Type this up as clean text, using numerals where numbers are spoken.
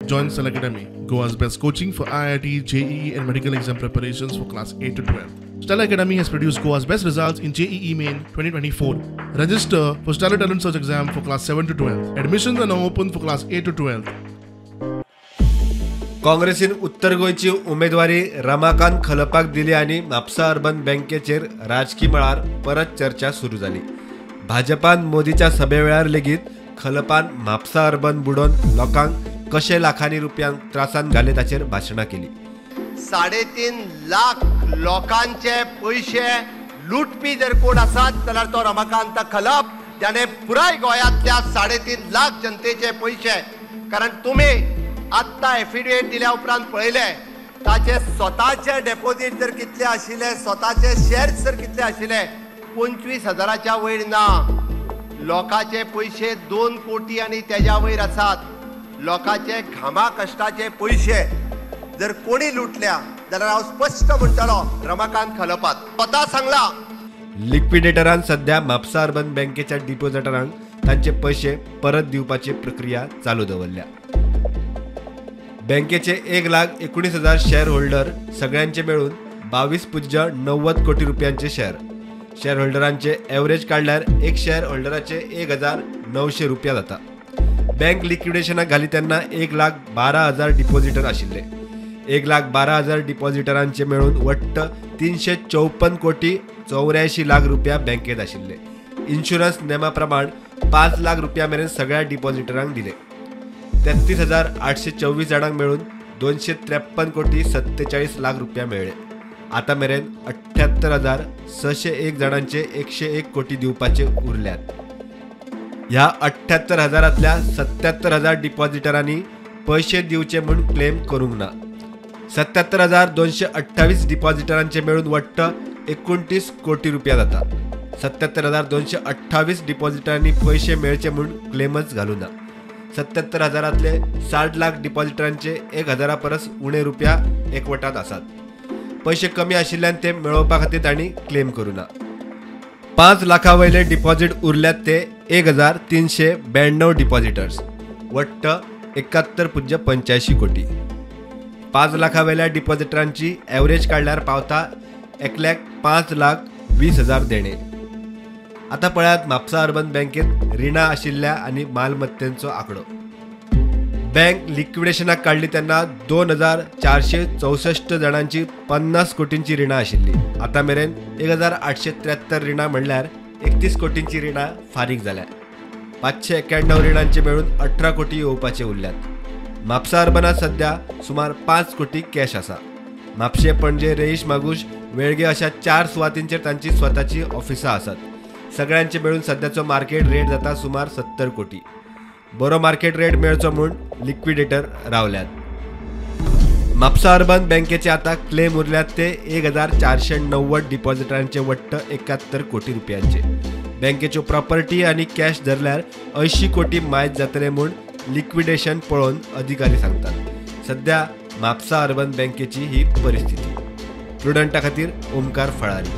Join Stella Academy, Goa's best coaching for IIT, JEE and medical exam preparations for class 8 to 12. Stella Academy has produced Goa's best results in JEE Main 2024. Register for Stella Talent Search exam for class 7 to 12. Admissions are now open for class 8 to 12. काँग्रेसीन उत्तर गोंयची उमेदवारी रमाकांत खलपाक दिली आणि Mapusa urban बँकेचेर राजकीय मळार परत चर्चा सुरू झाली. भाजपान मोदीच्या सभेवेळार लेगीत खलपान म्हापसा अर्बन बुडोवन लोकांक कशे लाखांनी रुपयांक त्रासान घाले ताचेर भाशणां केली. 3.5 लाख लोकांचे पैसे लुटपी जर कोण आसात जाल्यार तो रमाकांत खलप, ज्याने पुराय गोंयांतल्या 3.5 लाख जनतेचे पैसे, कारण तुम्ही आत्ता एफिडेविट दिल्या उपरांत पळयले ताचे स्वताचे डेपोजीट जर कितले आशिल्ले, स्वताचे शेअर्स जर कितले आशिल्ले, 25,000च्या वयर ना. लोकांचे पैसे 2 कोटी आणि त्याच्या वयर आसात. लोकांचे घामा कष्टाचे पैसे जर कोणी लुटल्या जाल्यार हांव स्पष्ट म्हणटलो रमाकांत खलपात. स्वता सांगला लिक्विडेटरान सध्या म्हापसा अर्बन बँकेच्या डिपॉझिटरांक तांचे पैसे परत दिवपाची प्रक्रिया चालू दवरल्या. बँकेचे 1,19,000 शेअर होल्डर सगळ्यांचे मिळून 22.90 कोटी रुपयांचे शेअर होल्डरांचे एव्हरेज काढल्यार एक शेअर होल्डराचे 1,900 रुपया जाता. बँक लिक्विडेशनाक घाली तेन्ना 1,12,000 डिपॉझिटर आशिल्ले. 1,12,000 डिपॉझिटरांचे मेळून वट्ट 354 कोटी 84 लाख रुपया बँकेत आशिल्ले. इन्शुरन्स नेमा प्रमाण 5 लाख रुपया मेरेन सगळ्या डिपॉझिटरांक दिले. 33,824 जाणांक मेळून 253 कोटी 47 लाख रुपया मेळ्ळे. आता मेरेन 78,601 जाणांचे 101 कोटी दिवपाचे उरल्यात. ह्या 78,000तल्या 77,000 डिपॉझिटरांनी पैसे दिवचे म्हणून क्लेम करूंक ना. 77,228 डिपॉझिटरांचे मेळून वट्ट 29 कोटी रुपया जाता. 77,228 डिपॉझिटरांनी पैसे मेळचे म्हणून क्लेमच घालू ना. 77,000तले 60 लाख डिपॉझिटरांचे 1,000 परस उणे रुपया एकवटात आसात. पैसे कमी आशिल्ल्यान ते मेळोवपा खातीर तांणी क्लेम करूं ना. 5 लाखां वयले डिपॉझिट उरल्यात ते 1,392 डिपॉझिटर्स, वट्ट 71.85 कोटी. 5 लाखां वयल्या डिपॉझिटरांची एव्हरेज काढल्यार पावता 1,05,20,000 देणे. आता पळयात म्हापसा अर्बन बँकेत रिणां आशिल्ल्या आणि मालमत्तेचो आंकडो. बँक लिक्विडेशनाक काढली तेन्ना 2,464 जाणांची 50 कोटींची रिणां आशिल्ली. आता मेरेन 1,873 रिणां म्हणल्यार 31 कोटींची रिणां फारीक जाल्या. 591 रिणांचे मेळून 18 कोटी येवपाचे उरल्यात. म्हापसा अर्बनात सध्या सुमार 5 कोटी कॅश आसा. म्हापशे, पणजे, रेईश, मागुश, वेळगे अशा 4 सुवातींचेर तांची स्वताची ऑफिसां आसात. सगळ्यांचे मेळून सध्याचो मार्केट रेट जाता सुमार 70 कोटी. बरो मार्केट रेट मेळचो म्हूण लिक्विडेटर रावल्यात. म्हापसा अर्बन बँकेचे आता क्लेम उरल्यात ते 1,490 डिपॉझिटरांचे वट्ट 71 कोटी रुपयांचे. बँकेच्यो प्रॉपर्टी आणि कॅश धरल्यार 80 कोटी मायज जातले म्हूण लिक्विडेशन पळोवन अधिकारी सांगतात. सध्या म्हापसा अर्बन बँकेची ही परिस्थिती. प्रुडंटा खातीर ओमकार फळारी.